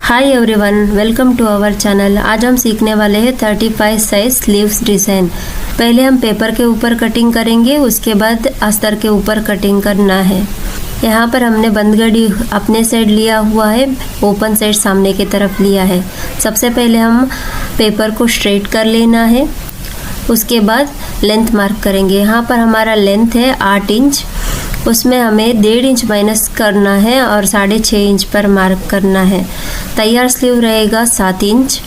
Hi everyone, welcome to our channel. आज हम सीखने वाले हैं 35 साइज स्लीव्स डिज़ाइन। पहले हम पेपर के ऊपर कटिंग करेंगे, उसके बाद अस्तर के ऊपर कटिंग करना है। यहाँ पर हमने बंद गड़ी अपने साइड लिया हुआ है, ओपन साइड सामने की तरफ लिया है। सबसे पहले हम पेपर को स्ट्रेट कर लेना है, उसके बाद लेंथ मार्क करेंगे। यहाँ पर हमारा लेंथ है 8 इंच, उसमें हमें 1.5 इंच माइनस करना है और 6.5 इंच पर मार्क करना है। तैयार स्लीव रहेगा 7 इंच।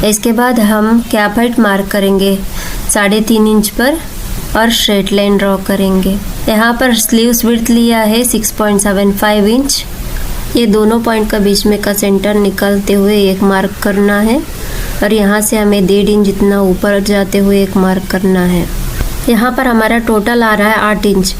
इसके बाद हम कैप हाइट मार्क करेंगे 3.5 इंच पर और स्ट्रेट लाइन ड्रॉ करेंगे। यहाँ पर स्लीव्स विड्थ लिया है 6.75 इंच। ये दोनों पॉइंट का बीच में का सेंटर निकालते हुए एक मार्क करना है और यहाँ से हमें 1.5 इंच जितना ऊपर जाते हुए एक मार्क करना है। यहाँ पर हमारा टोटल आ रहा है 8 इंच।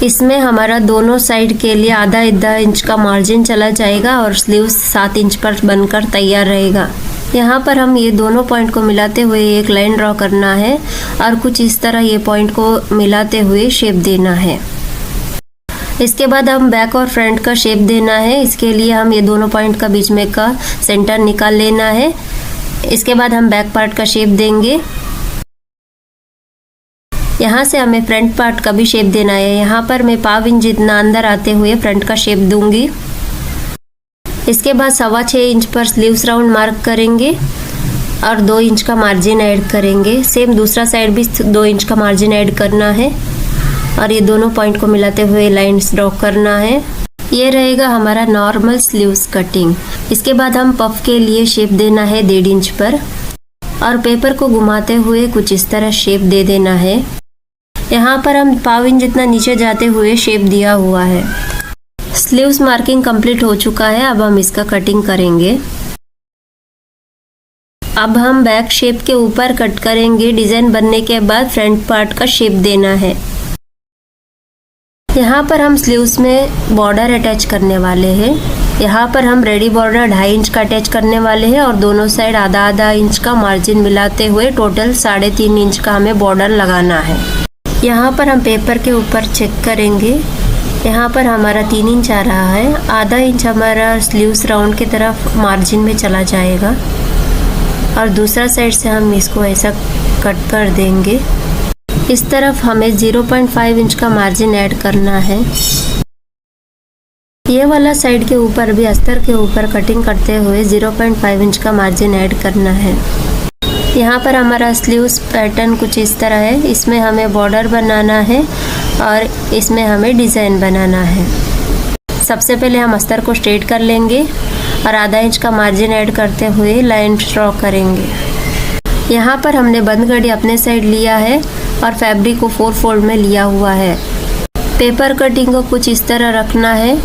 इसमें हमारा दोनों साइड के लिए आधा इंच का मार्जिन चला जाएगा और स्लीव्स 7 इंच पर बनकर तैयार रहेगा। यहाँ पर हम ये दोनों पॉइंट को मिलाते हुए एक लाइन ड्रॉ करना है और कुछ इस तरह ये पॉइंट को मिलाते हुए शेप देना है। इसके बाद हम बैक और फ्रंट का शेप देना है। इसके लिए हम ये दोनों पॉइंट का बीच में का सेंटर निकाल लेना है। इसके बाद हम बैक पार्ट का शेप देंगे। यहाँ से हमें फ्रंट पार्ट का भी शेप देना है। यहाँ पर मैं 1/4 इंच जितना अंदर आते हुए फ्रंट का शेप दूंगी। इसके बाद 6.25 इंच पर स्लीव्स राउंड मार्क करेंगे और 2 इंच का मार्जिन ऐड करेंगे। सेम दूसरा साइड भी 2 इंच का मार्जिन ऐड करना है और ये दोनों पॉइंट को मिलाते हुए लाइंस ड्रॉ करना है। ये रहेगा हमारा नॉर्मल स्लीव्स कटिंग। इसके बाद हम पफ के लिए शेप देना है 1.5 इंच पर और पेपर को घुमाते हुए कुछ इस तरह शेप दे देना है। यहाँ पर हम 1/4 इंच जितना नीचे जाते हुए शेप दिया हुआ है। स्लीव्स मार्किंग कंप्लीट हो चुका है। अब हम इसका कटिंग करेंगे। अब हम बैक शेप के ऊपर कट करेंगे। डिजाइन बनने के बाद फ्रंट पार्ट का शेप देना है। यहाँ पर हम स्लीव्स में बॉर्डर अटैच करने वाले हैं। यहाँ पर हम रेडी बॉर्डर 2.5 इंच का अटैच करने वाले हैं और दोनों साइड आधा इंच का मार्जिन मिलाते हुए टोटल 3.5 इंच का हमें बॉर्डर लगाना है। यहाँ पर हम पेपर के ऊपर चेक करेंगे। यहाँ पर हमारा 3 इंच आ रहा है। आधा इंच हमारा स्लीव्स राउंड की तरफ मार्जिन में चला जाएगा और दूसरा साइड से हम इसको ऐसा कट कर देंगे। इस तरफ हमें 0.5 इंच का मार्जिन ऐड करना है। ये वाला साइड के ऊपर भी अस्तर के ऊपर कटिंग करते हुए 0.5 इंच का मार्जिन ऐड करना है। यहाँ पर हमारा स्लीव्स पैटर्न कुछ इस तरह है। इसमें हमें बॉर्डर बनाना है और इसमें हमें डिज़ाइन बनाना है। सबसे पहले हम अस्तर को स्ट्रेट कर लेंगे और आधा इंच का मार्जिन ऐड करते हुए लाइन ड्रॉ करेंगे। यहाँ पर हमने बंद गड़ी अपने साइड लिया है और फैब्रिक को 4 फोल्ड में लिया हुआ है। पेपर कटिंग को कुछ इस तरह रखना है।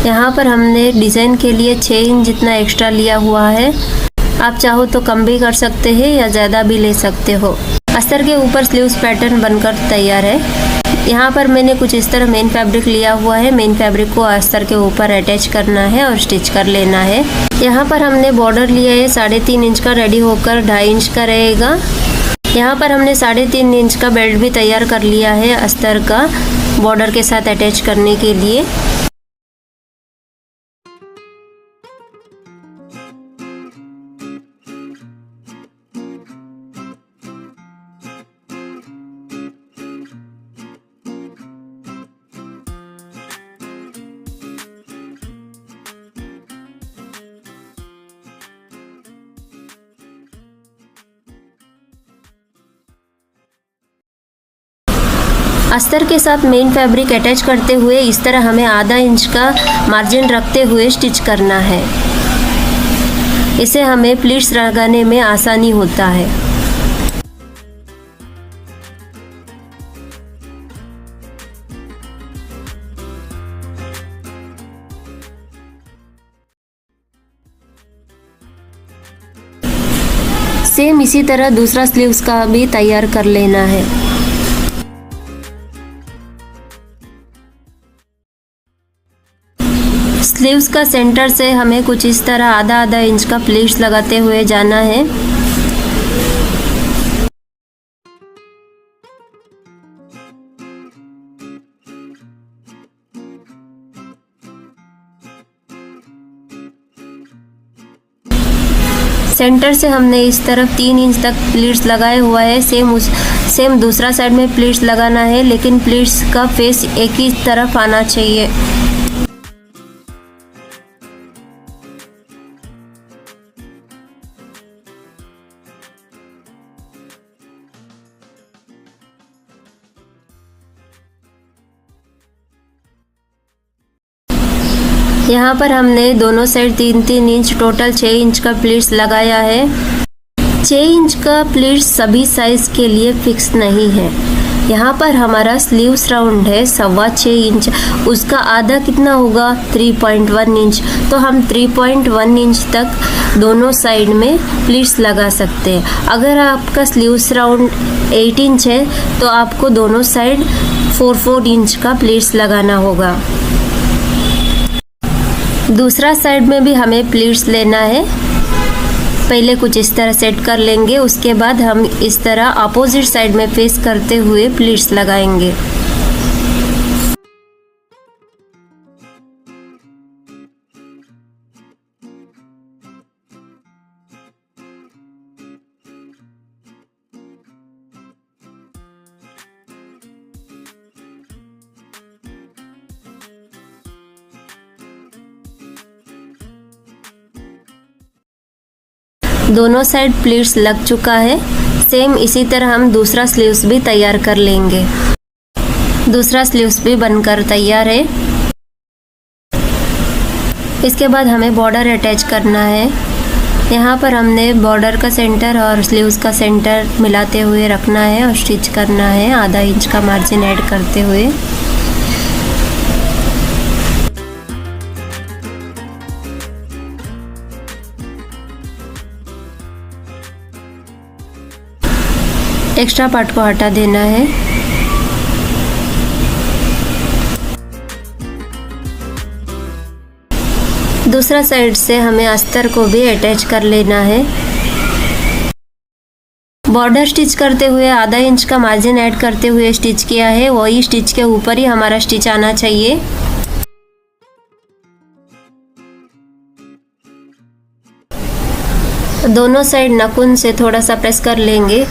यहाँ पर हमने डिज़ाइन के लिए 6 इंच जितना एक्स्ट्रा लिया हुआ है। आप चाहो तो कम भी कर सकते हैं या ज़्यादा भी ले सकते हो। अस्तर के ऊपर स्लीव्स पैटर्न बनकर तैयार है। यहाँ पर मैंने कुछ इस तरह मेन फैब्रिक लिया हुआ है। मेन फैब्रिक को अस्तर के ऊपर अटैच करना है और स्टिच कर लेना है। यहाँ पर हमने बॉर्डर लिया है 3.5 इंच का, रेडी होकर 2.5 इंच का रहेगा। यहाँ पर हमने 3.5 इंच का बेल्ट भी तैयार कर लिया है अस्तर का बॉर्डर के साथ अटैच करने के लिए। अस्तर के साथ मेन फैब्रिक अटैच करते हुए इस तरह हमें आधा इंच का मार्जिन रखते हुए स्टिच करना है। इसे हमें प्लीट्स लगाने में आसानी होता है। सेम इसी तरह दूसरा स्लीव्स का भी तैयार कर लेना है। स्लीव्स का सेंटर से हमें कुछ इस तरह आधा इंच का प्लीट्स लगाते हुए जाना है। सेंटर से हमने इस तरफ 3 इंच तक प्लीट्स लगाए हुआ है। सेम दूसरा साइड में प्लीट्स लगाना है, लेकिन प्लीट्स का फेस एक ही तरफ आना चाहिए। यहाँ पर हमने दोनों साइड 3-3 इंच, टोटल 6 इंच का प्लीट्स लगाया है। 6 इंच का प्लीट्स सभी साइज के लिए फिक्स नहीं है। यहाँ पर हमारा स्लीव्स राउंड है 6.25 इंच, उसका आधा कितना होगा 3.1 इंच। तो हम 3.1 इंच तक दोनों साइड में प्लीट्स लगा सकते हैं। अगर आपका स्लीव्स राउंड 8 इंच है तो आपको दोनों साइड 4-4 इंच का प्लीट्स लगाना होगा। दूसरा साइड में भी हमें प्लीट्स लेना है। पहले कुछ इस तरह सेट कर लेंगे, उसके बाद हम इस तरह अपोजिट साइड में फेस करते हुए प्लीट्स लगाएंगे। दोनों साइड प्लीट्स लग चुका है। सेम इसी तरह हम दूसरा स्लीव्स भी तैयार कर लेंगे। दूसरा स्लीव्स भी बनकर तैयार है। इसके बाद हमें बॉर्डर अटैच करना है। यहाँ पर हमने बॉर्डर का सेंटर और स्लीव्स का सेंटर मिलाते हुए रखना है और स्टिच करना है, आधा इंच का मार्जिन ऐड करते हुए। एक्स्ट्रा पार्ट को हटा देना है। दूसरा साइड से हमें अस्तर को भी अटैच कर लेना है। बॉर्डर स्टिच करते हुए आधा इंच का मार्जिन ऐड करते हुए स्टिच किया है, वही स्टिच के ऊपर ही हमारा स्टिच आना चाहिए। दोनों साइड नाखून से थोड़ा सा प्रेस कर लेंगे।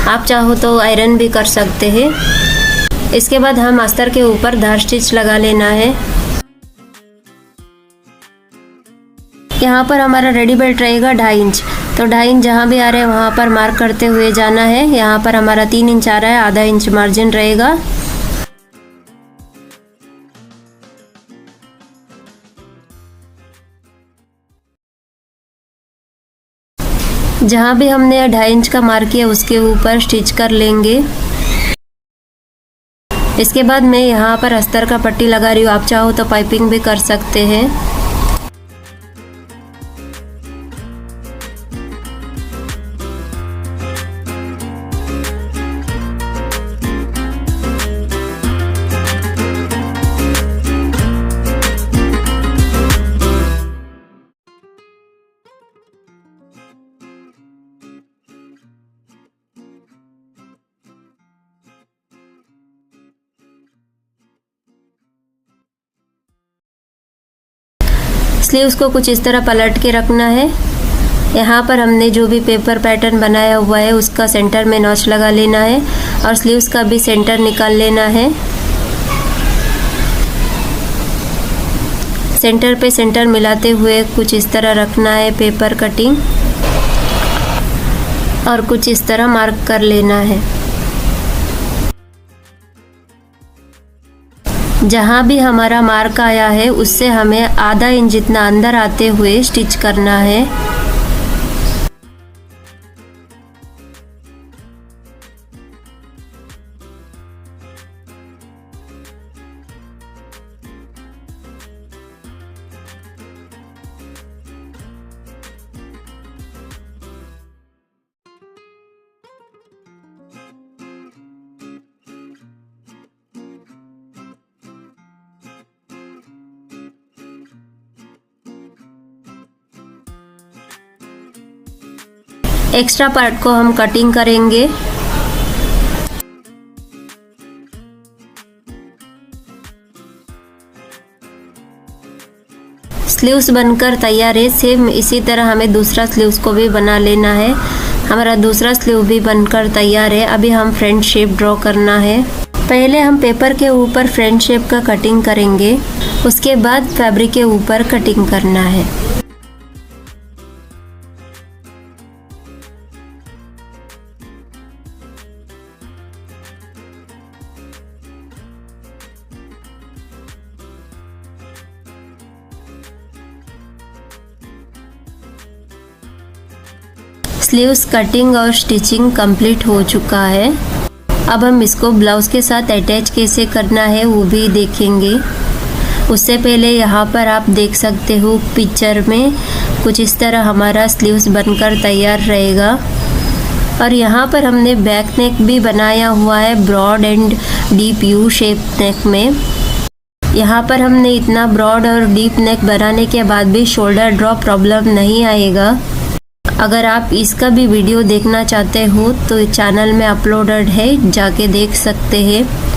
आप चाहो तो आयरन भी कर सकते हैं। इसके बाद हम अस्तर के ऊपर धार स्टिच लगा लेना है। यहाँ पर हमारा रेडी बेल्ट रहेगा 2.5 इंच, तो 2.5 इंच जहाँ भी आ रहा है वहाँ पर मार्क करते हुए जाना है। यहाँ पर हमारा 3 इंच आ रहा है, आधा इंच मार्जिन रहेगा। जहाँ भी हमने 2.5 इंच का मार्क किया उसके ऊपर स्टिच कर लेंगे। इसके बाद मैं यहाँ पर अस्तर का पट्टी लगा रही हूँ, आप चाहो तो पाइपिंग भी कर सकते हैं। स्लीव्स को कुछ इस तरह पलट के रखना है। यहाँ पर हमने जो भी पेपर पैटर्न बनाया हुआ है उसका सेंटर में नॉच लगा लेना है और स्लीव्स का भी सेंटर निकाल लेना है। सेंटर पे सेंटर मिलाते हुए कुछ इस तरह रखना है पेपर कटिंग और कुछ इस तरह मार्क कर लेना है। जहाँ भी हमारा मार्क आया है उससे हमें आधा इंच जितना अंदर आते हुए स्टिच करना है। एक्स्ट्रा पार्ट को हम कटिंग करेंगे। स्लीव्स बनकर तैयार है। सेम इसी तरह हमें दूसरा स्लीव्स को भी बना लेना है। हमारा दूसरा स्लीव भी बनकर तैयार है। अभी हम फ्रंट शेप ड्रॉ करना है। पहले हम पेपर के ऊपर फ्रंट शेप का कटिंग करेंगे, उसके बाद फैब्रिक के ऊपर कटिंग करना है। स्लीव्स कटिंग और स्टिचिंग कंप्लीट हो चुका है। अब हम इसको ब्लाउज के साथ अटैच कैसे करना है वो भी देखेंगे। उससे पहले यहाँ पर आप देख सकते हो पिक्चर में कुछ इस तरह हमारा स्लीव्स बनकर तैयार रहेगा। और यहाँ पर हमने बैक नेक भी बनाया हुआ है broad and deep U shape neck में। यहाँ पर हमने इतना ब्रॉड और डीप नेक बनाने के बाद भी शोल्डर ड्रॉप प्रॉब्लम नहीं आएगा। अगर आप इसका भी वीडियो देखना चाहते हो तो चैनल में अपलोडेड है, जाके देख सकते हैं।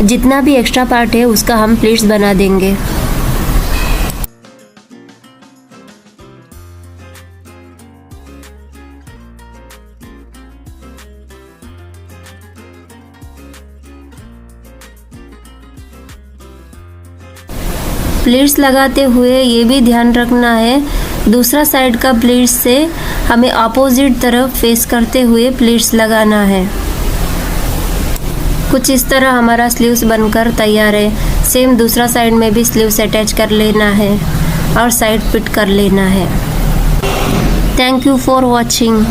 जितना भी एक्स्ट्रा पार्ट है उसका हम प्लीट्स बना देंगे। प्लीट्स लगाते हुए ये भी ध्यान रखना है, दूसरा साइड का प्लीट्स से हमें अपोजिट तरफ फेस करते हुए प्लीट्स लगाना है। कुछ इस तरह हमारा स्लीव्स बनकर तैयार है। सेम दूसरा साइड में भी स्लीव्स अटैच कर लेना है और साइड फिट कर लेना है। Thank you for watching.